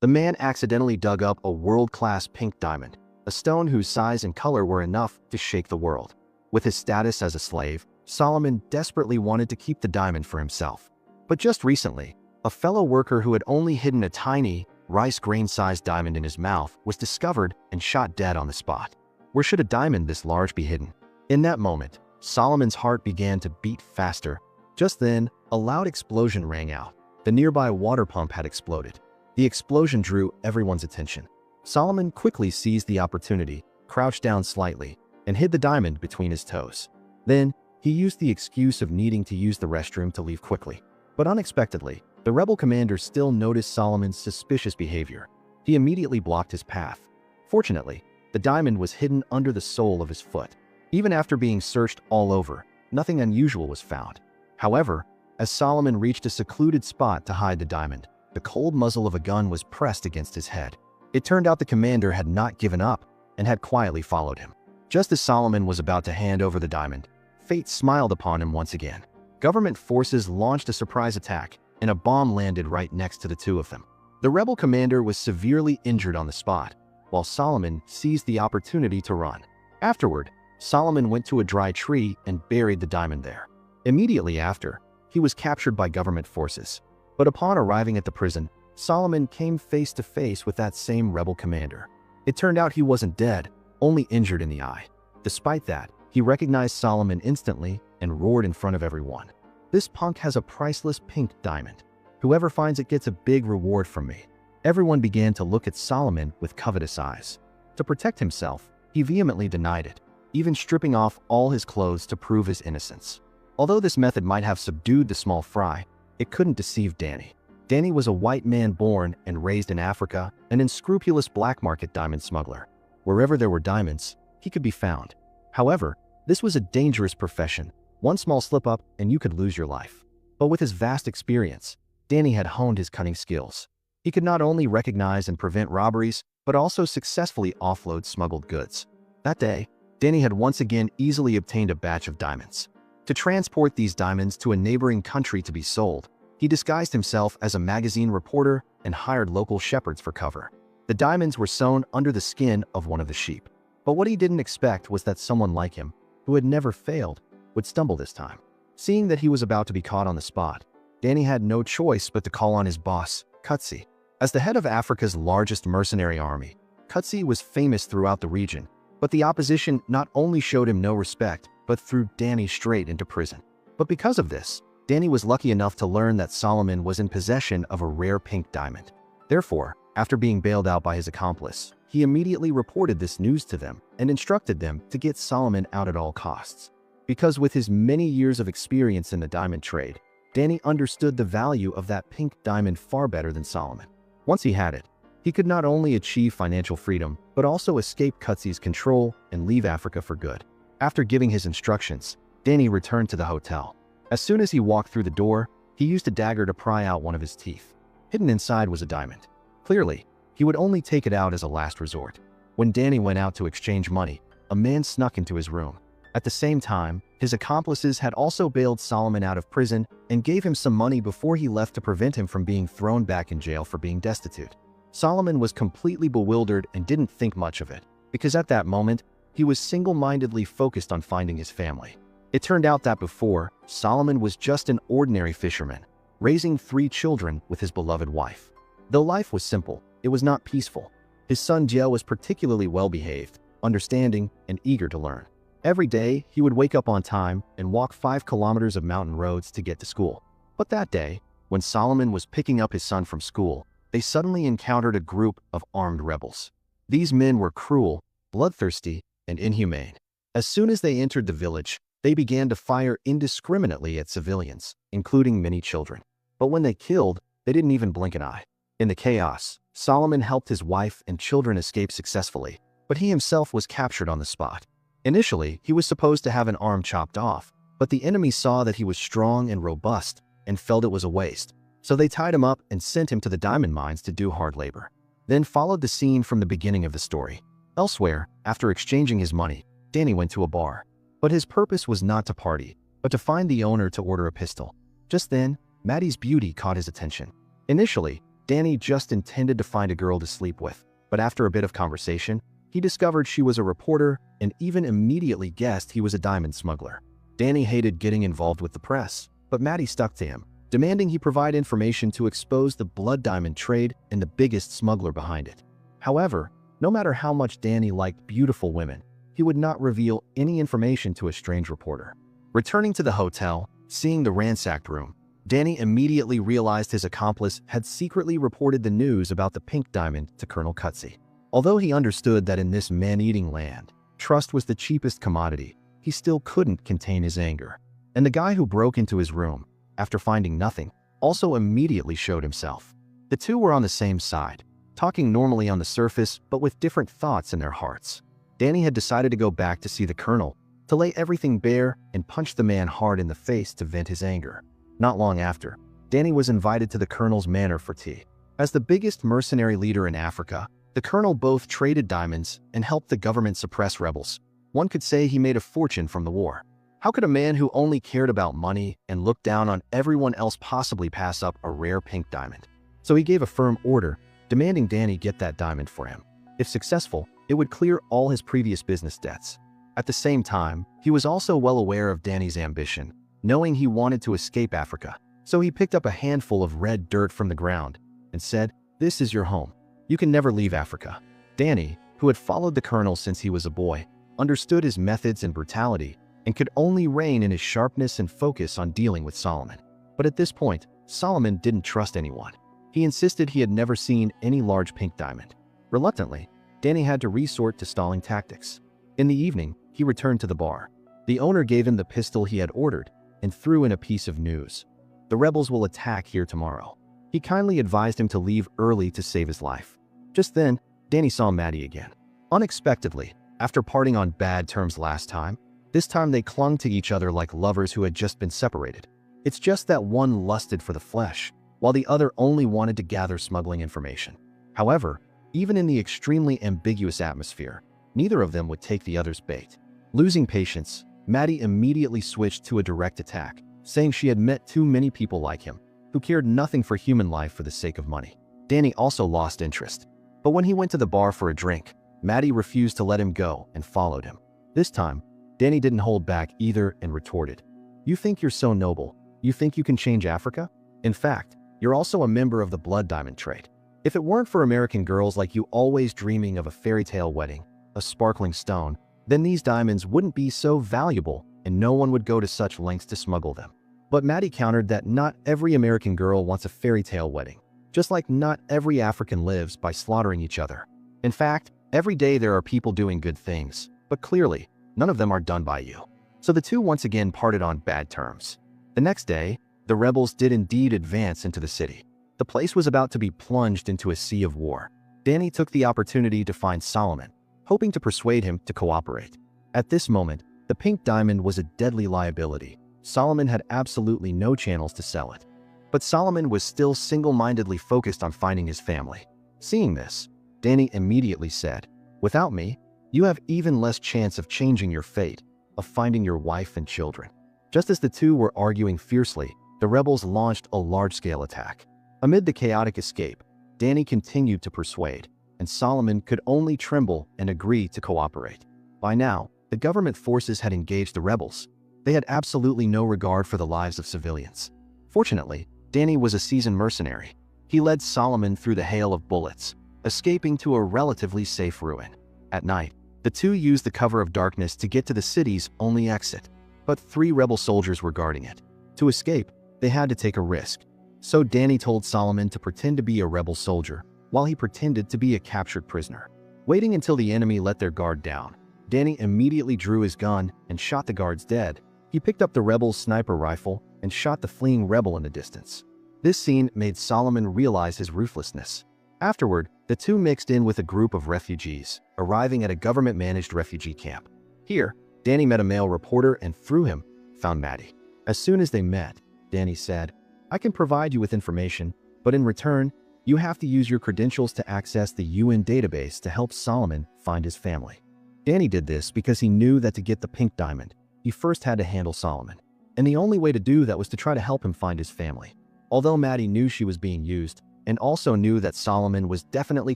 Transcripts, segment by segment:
The man accidentally dug up a world-class pink diamond, a stone whose size and color were enough to shake the world. With his status as a slave, Solomon desperately wanted to keep the diamond for himself. But just recently, a fellow worker who had only hidden a tiny, rice grain-sized diamond in his mouth was discovered and shot dead on the spot. Where should a diamond this large be hidden? In that moment, Solomon's heart began to beat faster. Just then, a loud explosion rang out. The nearby water pump had exploded. The explosion drew everyone's attention. Solomon quickly seized the opportunity, crouched down slightly, and hid the diamond between his toes. Then, he used the excuse of needing to use the restroom to leave quickly. But unexpectedly, the rebel commander still noticed Solomon's suspicious behavior. He immediately blocked his path. Fortunately, the diamond was hidden under the sole of his foot. Even after being searched all over, nothing unusual was found. However, as Solomon reached a secluded spot to hide the diamond, the cold muzzle of a gun was pressed against his head. It turned out the commander had not given up and had quietly followed him. Just as Solomon was about to hand over the diamond, fate smiled upon him once again. Government forces launched a surprise attack, and a bomb landed right next to the two of them. The rebel commander was severely injured on the spot, while Solomon seized the opportunity to run. Afterward, Solomon went to a dry tree and buried the diamond there. Immediately after, he was captured by government forces. But upon arriving at the prison, Solomon came face to face with that same rebel commander. It turned out he wasn't dead, only injured in the eye. Despite that, he recognized Solomon instantly and roared in front of everyone. "This punk has a priceless pink diamond. Whoever finds it gets a big reward from me." Everyone began to look at Solomon with covetous eyes. To protect himself, he vehemently denied it, even stripping off all his clothes to prove his innocence. Although this method might have subdued the small fry, it couldn't deceive Danny. Danny was a white man born and raised in Africa, an unscrupulous black market diamond smuggler. Wherever there were diamonds, he could be found. However, this was a dangerous profession. One small slip-up and you could lose your life. But with his vast experience, Danny had honed his cunning skills. He could not only recognize and prevent robberies, but also successfully offload smuggled goods. That day, Danny had once again easily obtained a batch of diamonds. To transport these diamonds to a neighboring country to be sold, he disguised himself as a magazine reporter and hired local shepherds for cover. The diamonds were sewn under the skin of one of the sheep. But what he didn't expect was that someone like him, who had never failed, would stumble this time. Seeing that he was about to be caught on the spot, Danny had no choice but to call on his boss, Kutsi. As the head of Africa's largest mercenary army, Kutsi was famous throughout the region, but the opposition not only showed him no respect, but threw Danny straight into prison. But because of this, Danny was lucky enough to learn that Solomon was in possession of a rare pink diamond. Therefore, after being bailed out by his accomplice, he immediately reported this news to them and instructed them to get Solomon out at all costs. Because with his many years of experience in the diamond trade, Danny understood the value of that pink diamond far better than Solomon. Once he had it, he could not only achieve financial freedom, but also escape Kutsi's control and leave Africa for good. After giving his instructions, Danny returned to the hotel. As soon as he walked through the door, he used a dagger to pry out one of his teeth. Hidden inside was a diamond. Clearly, he would only take it out as a last resort. When Danny went out to exchange money, a man snuck into his room. At the same time, his accomplices had also bailed Solomon out of prison and gave him some money before he left to prevent him from being thrown back in jail for being destitute. Solomon was completely bewildered and didn't think much of it, because at that moment, he was single-mindedly focused on finding his family. It turned out that before, Solomon was just an ordinary fisherman, raising 3 children with his beloved wife. Though life was simple, it was not peaceful. His son Jiel was particularly well-behaved, understanding, and eager to learn. Every day, he would wake up on time and walk 5 kilometers of mountain roads to get to school. But that day, when Solomon was picking up his son from school, they suddenly encountered a group of armed rebels. These men were cruel, bloodthirsty, and inhumane. As soon as they entered the village, they began to fire indiscriminately at civilians, including many children. But when they killed, they didn't even blink an eye. In the chaos, Solomon helped his wife and children escape successfully, but he himself was captured on the spot. Initially, he was supposed to have an arm chopped off, but the enemy saw that he was strong and robust and felt it was a waste. So they tied him up and sent him to the diamond mines to do hard labor. Then followed the scene from the beginning of the story. Elsewhere, after exchanging his money, Danny went to a bar. But his purpose was not to party, but to find the owner to order a pistol. Just then, Maddie's beauty caught his attention. Initially, Danny just intended to find a girl to sleep with, but after a bit of conversation, he discovered she was a reporter and even immediately guessed he was a diamond smuggler. Danny hated getting involved with the press, but Maddie stuck to him, demanding he provide information to expose the Blood Diamond trade and the biggest smuggler behind it. However, no matter how much Danny liked beautiful women, he would not reveal any information to a strange reporter. Returning to the hotel, seeing the ransacked room, Danny immediately realized his accomplice had secretly reported the news about the pink diamond to Colonel Cutsy. Although he understood that in this man-eating land, trust was the cheapest commodity, he still couldn't contain his anger. And the guy who broke into his room, after finding nothing, also immediately showed himself. The two were on the same side, talking normally on the surface but with different thoughts in their hearts. Danny had decided to go back to see the Colonel, to lay everything bare and punch the man hard in the face to vent his anger. Not long after, Danny was invited to the Colonel's manor for tea. As the biggest mercenary leader in Africa, the Colonel both traded diamonds and helped the government suppress rebels. One could say he made a fortune from the war. How could a man who only cared about money and looked down on everyone else possibly pass up a rare pink diamond? So he gave a firm order, demanding Danny get that diamond for him. If successful, it would clear all his previous business debts. At the same time, he was also well aware of Danny's ambition, knowing he wanted to escape Africa. So he picked up a handful of red dirt from the ground and said, "This is your home. You can never leave Africa." Danny, who had followed the Colonel since he was a boy, understood his methods and brutality and could only rein in his sharpness and focus on dealing with Solomon. But at this point, Solomon didn't trust anyone. He insisted he had never seen any large pink diamond. Reluctantly, Danny had to resort to stalling tactics. In the evening, he returned to the bar. The owner gave him the pistol he had ordered and threw in a piece of news. "The rebels will attack here tomorrow." He kindly advised him to leave early to save his life. Just then, Danny saw Maddie again. Unexpectedly, after parting on bad terms last time, this time they clung to each other like lovers who had just been separated. It's just that one lusted for the flesh, while the other only wanted to gather smuggling information. However, even in the extremely ambiguous atmosphere, neither of them would take the other's bait. Losing patience, Maddie immediately switched to a direct attack, saying she had met too many people like him, who cared nothing for human life for the sake of money. Danny also lost interest. But when he went to the bar for a drink, Maddie refused to let him go and followed him. This time, Danny didn't hold back either and retorted, "You think you're so noble? You think you can change Africa? In fact, you're also a member of the Blood Diamond trade. If it weren't for American girls like you always dreaming of a fairy tale wedding, a sparkling stone, then these diamonds wouldn't be so valuable and no one would go to such lengths to smuggle them." But Maddie countered that not every American girl wants a fairy tale wedding, just like not every African lives by slaughtering each other. In fact, every day there are people doing good things, but clearly, none of them are done by you. So the two once again parted on bad terms. The next day, the rebels did indeed advance into the city. The place was about to be plunged into a sea of war. Danny took the opportunity to find Solomon, hoping to persuade him to cooperate. At this moment, the pink diamond was a deadly liability. Solomon had absolutely no channels to sell it. But Solomon was still single-mindedly focused on finding his family. Seeing this, Danny immediately said, "Without me, you have even less chance of changing your fate, of finding your wife and children." Just as the two were arguing fiercely, the rebels launched a large-scale attack. Amid the chaotic escape, Danny continued to persuade, and Solomon could only tremble and agree to cooperate. By now, the government forces had engaged the rebels. They had absolutely no regard for the lives of civilians. Fortunately, Danny was a seasoned mercenary. He led Solomon through the hail of bullets, escaping to a relatively safe ruin. At night, the two used the cover of darkness to get to the city's only exit, but 3 rebel soldiers were guarding it. To escape, they had to take a risk. So Danny told Solomon to pretend to be a rebel soldier, while he pretended to be a captured prisoner. Waiting until the enemy let their guard down, Danny immediately drew his gun and shot the guards dead. He picked up the rebel's sniper rifle and shot the fleeing rebel in the distance. This scene made Solomon realize his ruthlessness. Afterward, the two mixed in with a group of refugees, arriving at a government-managed refugee camp. Here, Danny met a male reporter and through him, found Maddie. As soon as they met, Danny said, "I can provide you with information, but in return, you have to use your credentials to access the UN database to help Solomon find his family." Danny did this because he knew that to get the pink diamond, he first had to handle Solomon. And the only way to do that was to try to help him find his family. Although Maddie knew she was being used, and also knew that Solomon was definitely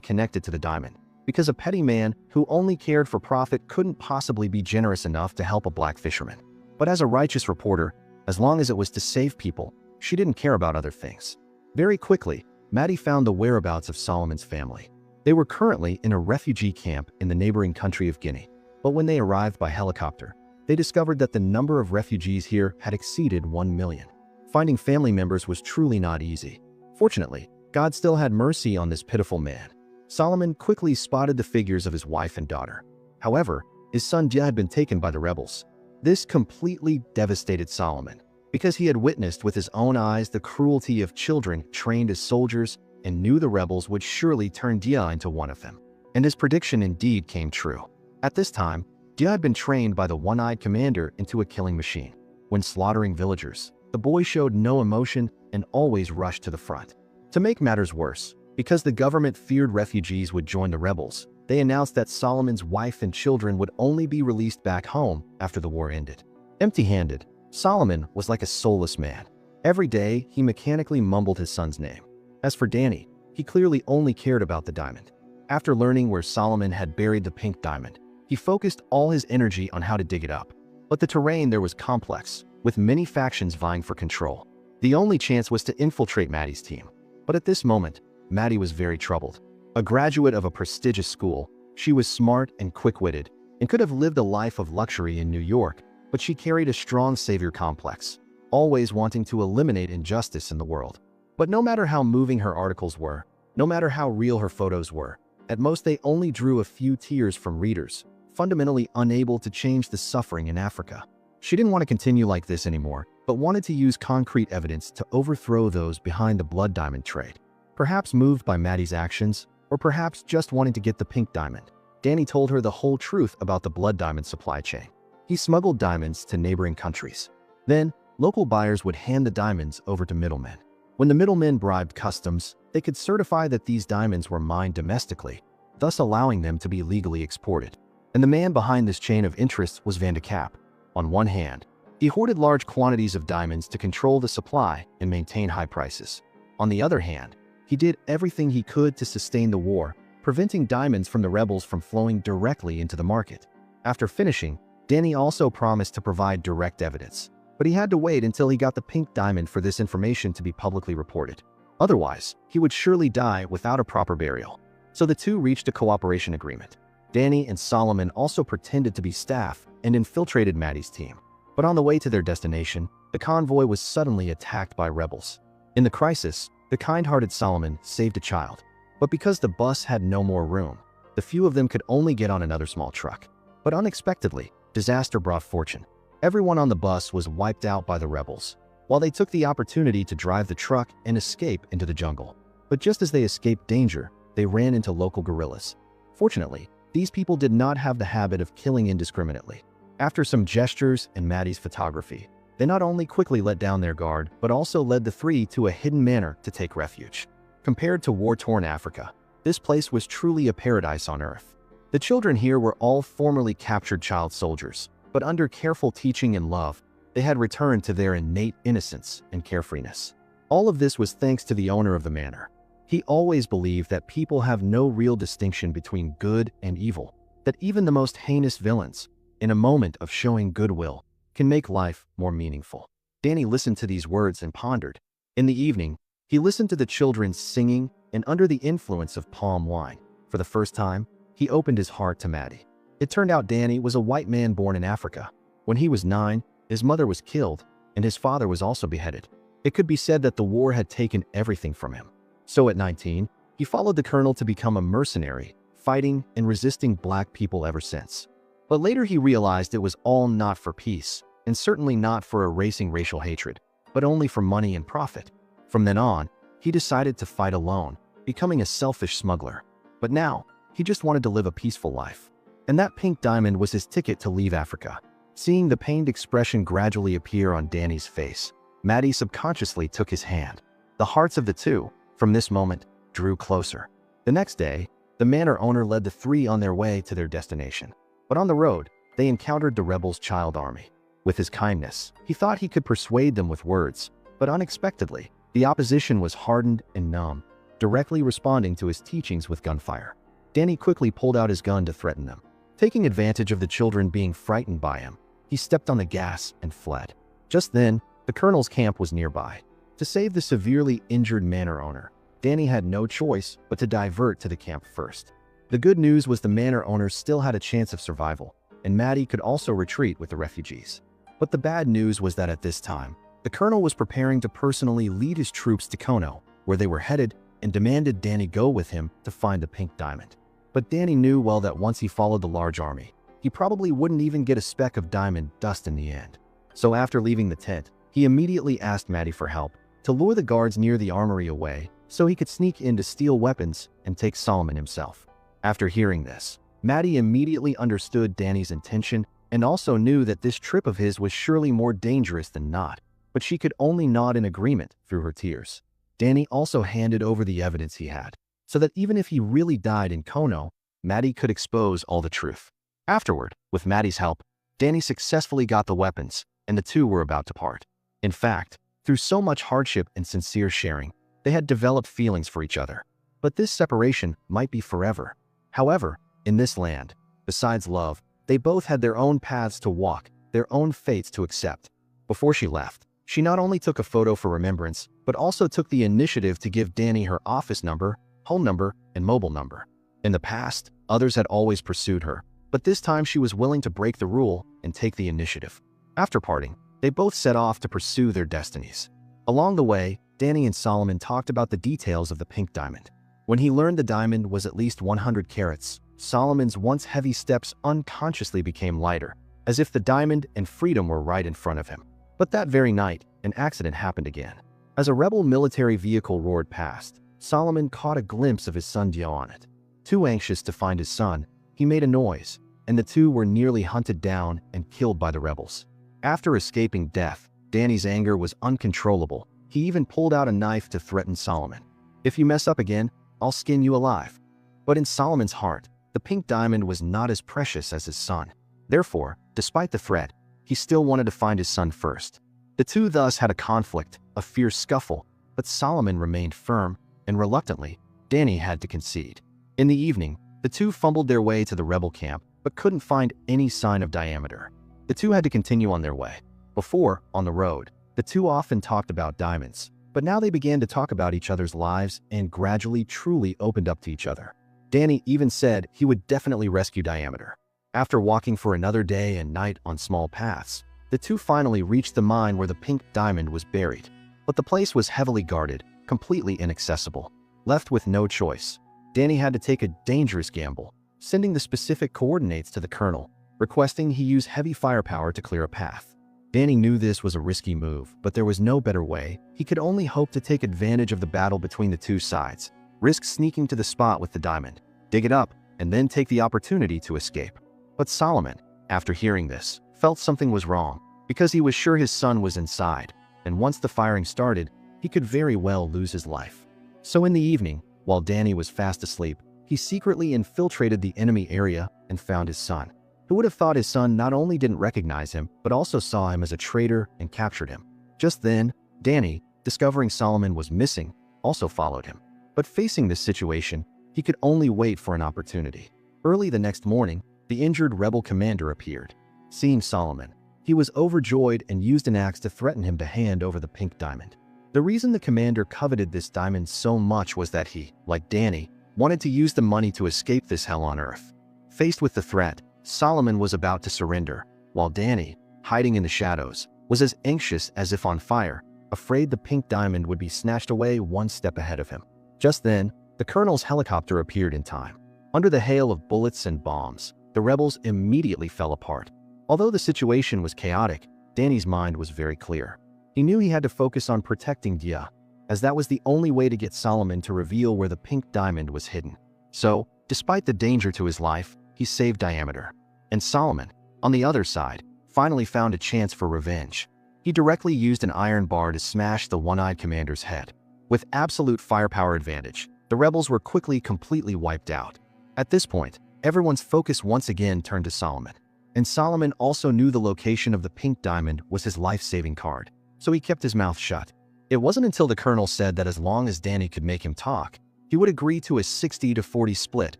connected to the diamond, because a petty man who only cared for profit couldn't possibly be generous enough to help a black fisherman. But as a righteous reporter, as long as it was to save people, she didn't care about other things. Very quickly, Maddie found the whereabouts of Solomon's family. They were currently in a refugee camp in the neighboring country of Guinea. But when they arrived by helicopter, they discovered that the number of refugees here had exceeded 1 million. Finding family members was truly not easy. Fortunately, God still had mercy on this pitiful man. Solomon quickly spotted the figures of his wife and daughter. However, his son Dia had been taken by the rebels. This completely devastated Solomon, because he had witnessed with his own eyes the cruelty of children trained as soldiers and knew the rebels would surely turn Dia into one of them. And his prediction indeed came true. At this time, Dia had been trained by the one-eyed commander into a killing machine. When slaughtering villagers, the boy showed no emotion and always rushed to the front. To make matters worse, because the government feared refugees would join the rebels, they announced that Solomon's wife and children would only be released back home after the war ended. Empty-handed, Solomon was like a soulless man. Every day, he mechanically mumbled his son's name. As for Danny, he clearly only cared about the diamond. After learning where Solomon had buried the pink diamond, he focused all his energy on how to dig it up. But the terrain there was complex, with many factions vying for control. The only chance was to infiltrate Maddie's team. But at this moment, Maddie was very troubled. A graduate of a prestigious school, she was smart and quick-witted, and could have lived a life of luxury in New York, but she carried a strong savior complex, always wanting to eliminate injustice in the world. But no matter how moving her articles were, no matter how real her photos were, at most they only drew a few tears from readers, fundamentally unable to change the suffering in Africa. She didn't want to continue like this anymore, but wanted to use concrete evidence to overthrow those behind the Blood Diamond trade. Perhaps moved by Maddie's actions, or perhaps just wanting to get the pink diamond, Danny told her the whole truth about the Blood Diamond supply chain. He smuggled diamonds to neighboring countries. Then, local buyers would hand the diamonds over to middlemen. When the middlemen bribed customs, they could certify that these diamonds were mined domestically, thus allowing them to be legally exported. And the man behind this chain of interest was Van de Kapp. On one hand, he hoarded large quantities of diamonds to control the supply and maintain high prices. On the other hand, he did everything he could to sustain the war, preventing diamonds from the rebels from flowing directly into the market. After finishing, Danny also promised to provide direct evidence, but he had to wait until he got the pink diamond for this information to be publicly reported. Otherwise, he would surely die without a proper burial. So the two reached a cooperation agreement. Danny and Solomon also pretended to be staff and infiltrated Maddie's team. But on the way to their destination, the convoy was suddenly attacked by rebels. In the crisis, the kind-hearted Solomon saved a child. But because the bus had no more room, the few of them could only get on another small truck. But unexpectedly, disaster brought fortune. Everyone on the bus was wiped out by the rebels, while they took the opportunity to drive the truck and escape into the jungle. But just as they escaped danger, they ran into local guerrillas. Fortunately, these people did not have the habit of killing indiscriminately. After some gestures and Maddie's photography, they not only quickly let down their guard, but also led the three to a hidden manor to take refuge. Compared to war-torn Africa, this place was truly a paradise on earth. The children here were all formerly captured child soldiers, but under careful teaching and love, they had returned to their innate innocence and carefreeness. All of this was thanks to the owner of the manor. He always believed that people have no real distinction between good and evil, that even the most heinous villains, in a moment of showing goodwill, can make life more meaningful. Danny listened to these words and pondered. In the evening, he listened to the children singing, and under the influence of palm wine, for the first time, he opened his heart to Maddie. It turned out Danny was a white man born in Africa. When he was 9, his mother was killed, and his father was also beheaded. It could be said that the war had taken everything from him. So at 19, he followed the colonel to become a mercenary, fighting and resisting black people ever since. But later he realized it was all not for peace, and certainly not for erasing racial hatred, but only for money and profit. From then on, he decided to fight alone, becoming a selfish smuggler. But now, he just wanted to live a peaceful life. And that pink diamond was his ticket to leave Africa. Seeing the pained expression gradually appear on Danny's face, Maddie subconsciously took his hand. The hearts of the two, from this moment, drew closer. The next day, the manor owner led the three on their way to their destination. But on the road, they encountered the rebels' child army. With his kindness, he thought he could persuade them with words, but unexpectedly, the opposition was hardened and numb. directly responding to his teachings with gunfire. Danny quickly pulled out his gun to threaten them. Taking advantage of the children being frightened by him, he stepped on the gas and fled. Just then, the colonel's camp was nearby. To save the severely injured manor owner, Danny had no choice but to divert to the camp first. The good news was the manor owner still had a chance of survival, and Maddie could also retreat with the refugees. But the bad news was that at this time, the colonel was preparing to personally lead his troops to Kono, where they were headed, and demanded Danny go with him to find the pink diamond. But Danny knew well that once he followed the large army, he probably wouldn't even get a speck of diamond dust in the end. So after leaving the tent, he immediately asked Maddie for help to lure the guards near the armory away so he could sneak in to steal weapons and take Solomon himself. After hearing this, Maddie immediately understood Danny's intention and also knew that this trip of his was surely more dangerous than not, but she could only nod in agreement through her tears. Danny also handed over the evidence he had, so that even if he really died in Kono, Maddie could expose all the truth. Afterward, with Maddie's help, Danny successfully got the weapons, and the two were about to part. In fact, through so much hardship and sincere sharing, they had developed feelings for each other. But this separation might be forever. However, in this land, besides love, they both had their own paths to walk, their own fates to accept. Before she left, she not only took a photo for remembrance, but also took the initiative to give Danny her office number, home number, and mobile number. In the past, others had always pursued her, but this time she was willing to break the rule and take the initiative. After parting, they both set off to pursue their destinies. Along the way, Danny and Solomon talked about the details of the pink diamond. When he learned the diamond was at least 100 carats, Solomon's once heavy steps unconsciously became lighter, as if the diamond and freedom were right in front of him. But that very night, an accident happened again. As a rebel military vehicle roared past, Solomon caught a glimpse of his son Dio on it. Too anxious to find his son, he made a noise, and the two were nearly hunted down and killed by the rebels. After escaping death, Danny's anger was uncontrollable. He even pulled out a knife to threaten Solomon. "If you mess up again, I'll skin you alive." But in Solomon's heart, the pink diamond was not as precious as his son. Therefore, despite the threat, he still wanted to find his son first. The two thus had a conflict, a fierce scuffle, but Solomon remained firm, and reluctantly, Danny had to concede. In the evening, the two fumbled their way to the rebel camp, but couldn't find any sign of Diameter. The two had to continue on their way. Before, on the road, the two often talked about diamonds, but now they began to talk about each other's lives and gradually truly opened up to each other. Danny even said he would definitely rescue Diameter. After walking for another day and night on small paths, the two finally reached the mine where the pink diamond was buried. But the place was heavily guarded, completely inaccessible. Left with no choice, Danny had to take a dangerous gamble, sending the specific coordinates to the colonel, requesting he use heavy firepower to clear a path. Danny knew this was a risky move, but there was no better way. He could only hope to take advantage of the battle between the two sides, risk sneaking to the spot with the diamond, dig it up, and then take the opportunity to escape. But Solomon, after hearing this, felt something was wrong, because he was sure his son was inside, and once the firing started, he could very well lose his life. So in the evening, while Danny was fast asleep, he secretly infiltrated the enemy area and found his son. Who would have thought his son not only didn't recognize him, but also saw him as a traitor and captured him? Just then, Danny, discovering Solomon was missing, also followed him. But facing this situation, he could only wait for an opportunity. Early the next morning, the injured rebel commander appeared. Seeing Solomon, he was overjoyed and used an axe to threaten him to hand over the pink diamond. The reason the commander coveted this diamond so much was that he, like Danny, wanted to use the money to escape this hell on earth. Faced with the threat, Solomon was about to surrender, while Danny, hiding in the shadows, was as anxious as if on fire, afraid the pink diamond would be snatched away one step ahead of him. Just then, the colonel's helicopter appeared in time. Under the hail of bullets and bombs, the rebels immediately fell apart. Although the situation was chaotic, Danny's mind was very clear. He knew he had to focus on protecting Dia, as that was the only way to get Solomon to reveal where the pink diamond was hidden. So, despite the danger to his life, he saved Diameter. And Solomon, on the other side, finally found a chance for revenge. He directly used an iron bar to smash the one-eyed commander's head. With absolute firepower advantage, the rebels were quickly completely wiped out. At this point, everyone's focus once again turned to Solomon. And Solomon also knew the location of the pink diamond was his life-saving card, so he kept his mouth shut. It wasn't until the colonel said that as long as Danny could make him talk, He would agree to a 60-40 split,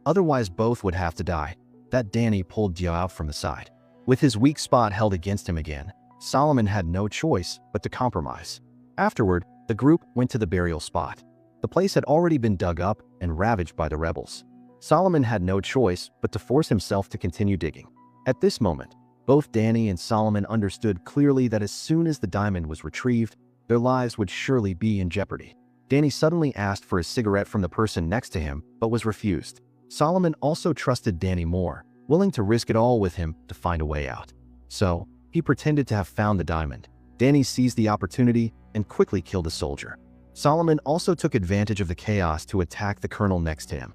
otherwise both would have to die. That Danny pulled Dia out from the side. With his weak spot held against him again, Solomon had no choice but to compromise. Afterward, the group went to the burial spot. The place had already been dug up and ravaged by the rebels. Solomon had no choice but to force himself to continue digging. At this moment, both Danny and Solomon understood clearly that as soon as the diamond was retrieved, their lives would surely be in jeopardy. Danny suddenly asked for a cigarette from the person next to him, but was refused. Solomon also trusted Danny more, willing to risk it all with him to find a way out. So, he pretended to have found the diamond. Danny seized the opportunity and quickly killed a soldier. Solomon also took advantage of the chaos to attack the colonel next to him.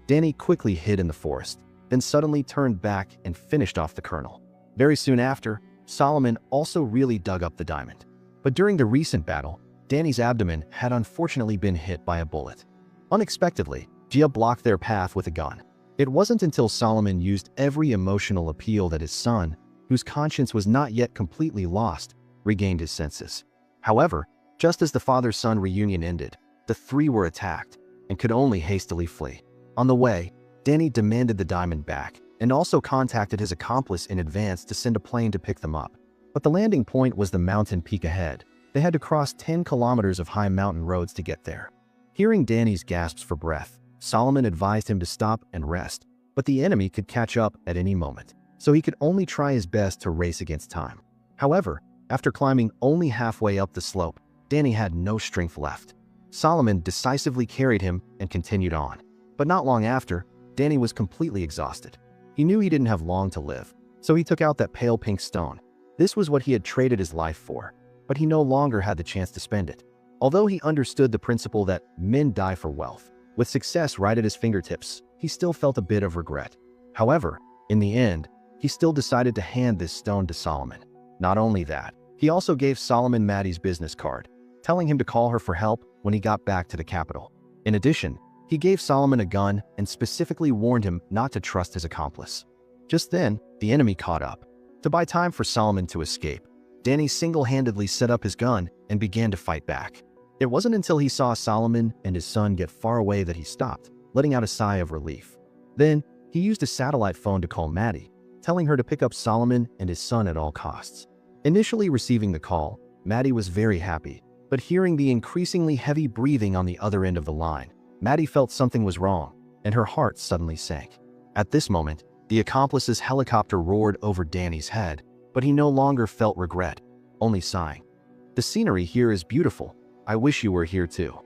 Danny quickly hid in the forest, then suddenly turned back and finished off the colonel. Very soon after, Solomon also really dug up the diamond. But during the recent battle, Danny's abdomen had unfortunately been hit by a bullet. Unexpectedly, Gia blocked their path with a gun. It wasn't until Solomon used every emotional appeal that his son, whose conscience was not yet completely lost, regained his senses. However, just as the father-son reunion ended, the three were attacked and could only hastily flee. On the way, Danny demanded the diamond back and also contacted his accomplice in advance to send a plane to pick them up. But the landing point was the mountain peak ahead. They had to cross 10 kilometers of high mountain roads to get there. Hearing Danny's gasps for breath, Solomon advised him to stop and rest, but the enemy could catch up at any moment, so he could only try his best to race against time. However, after climbing only halfway up the slope, Danny had no strength left. Solomon decisively carried him and continued on. But not long after, Danny was completely exhausted. He knew he didn't have long to live, so he took out that pale pink stone. This was what he had traded his life for, but he no longer had the chance to spend it. Although he understood the principle that men die for wealth, with success right at his fingertips, he still felt a bit of regret. However, in the end, he still decided to hand this stone to Solomon. Not only that, he also gave Solomon Maddie's business card, telling him to call her for help when he got back to the capital. In addition, he gave Solomon a gun and specifically warned him not to trust his accomplice. Just then, the enemy caught up. To buy time for Solomon to escape, Danny single-handedly set up his gun and began to fight back. It wasn't until he saw Solomon and his son get far away that he stopped, letting out a sigh of relief. Then, he used a satellite phone to call Maddie, telling her to pick up Solomon and his son at all costs. Initially receiving the call, Maddie was very happy, but hearing the increasingly heavy breathing on the other end of the line, Maddie felt something was wrong, and her heart suddenly sank. At this moment, the accomplice's helicopter roared over Danny's head, but he no longer felt regret, only sighing. "The scenery here is beautiful. I wish you were here too."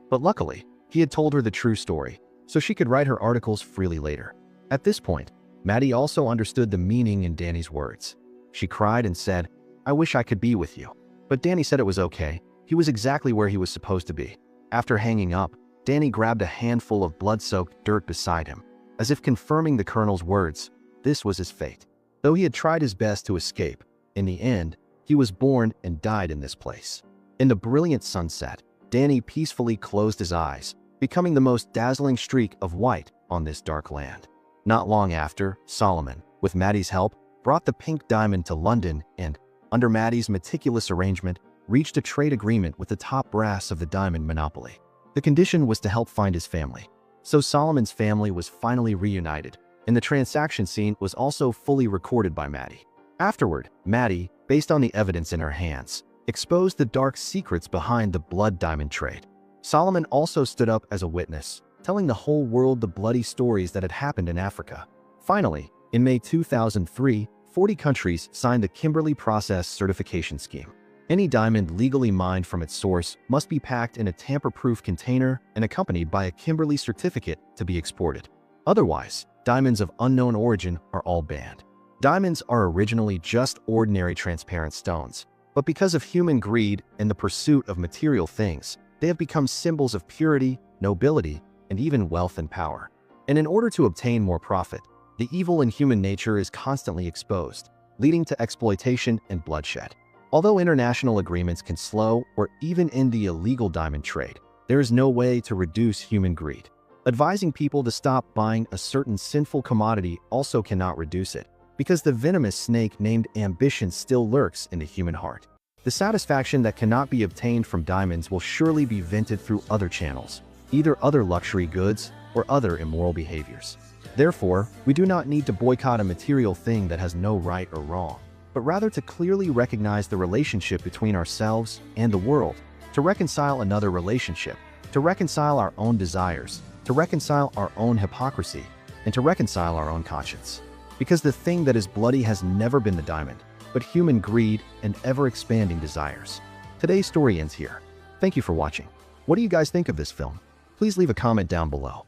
But luckily, he had told her the true story, so she could write her articles freely later. At this point, Maddie also understood the meaning in Danny's words. She cried and said, "I wish I could be with you." But Danny said it was okay. He was exactly where he was supposed to be. After hanging up, Danny grabbed a handful of blood-soaked dirt beside him, as if confirming the colonel's words. This was his fate. Though he had tried his best to escape, in the end, he was born and died in this place. In the brilliant sunset, Danny peacefully closed his eyes, becoming the most dazzling streak of white on this dark land. Not long after, Solomon, with Maddie's help, brought the pink diamond to London and, under Maddie's meticulous arrangement, reached a trade agreement with the top brass of the diamond monopoly. The condition was to help find his family. So Solomon's family was finally reunited, and the transaction scene was also fully recorded by Maddie. Afterward, Maddie, based on the evidence in her hands, exposed the dark secrets behind the Blood Dimond trade. Solomon also stood up as a witness, telling the whole world the bloody stories that had happened in Africa. Finally, in May 2003, 40 countries signed the Kimberley Process Certification Scheme. Any diamond legally mined from its source must be packed in a tamper-proof container and accompanied by a Kimberley certificate to be exported. Otherwise, diamonds of unknown origin are all banned. Diamonds are originally just ordinary transparent stones, but because of human greed and the pursuit of material things, they have become symbols of purity, nobility, and even wealth and power. And in order to obtain more profit, the evil in human nature is constantly exposed, leading to exploitation and bloodshed. Although international agreements can slow or even end the illegal diamond trade, there is no way to reduce human greed. Advising people to stop buying a certain sinful commodity also cannot reduce it, because the venomous snake named ambition still lurks in the human heart. The satisfaction that cannot be obtained from diamonds will surely be vented through other channels. either other luxury goods or other immoral behaviors. Therefore, we do not need to boycott a material thing that has no right or wrong, but rather to clearly recognize the relationship between ourselves and the world, to reconcile another relationship, to reconcile our own desires, to reconcile our own hypocrisy, and to reconcile our own conscience. Because the thing that is bloody has never been the diamond, but human greed and ever-expanding desires. Today's story ends here. Thank you for watching. What do you guys think of this film? Please leave a comment down below.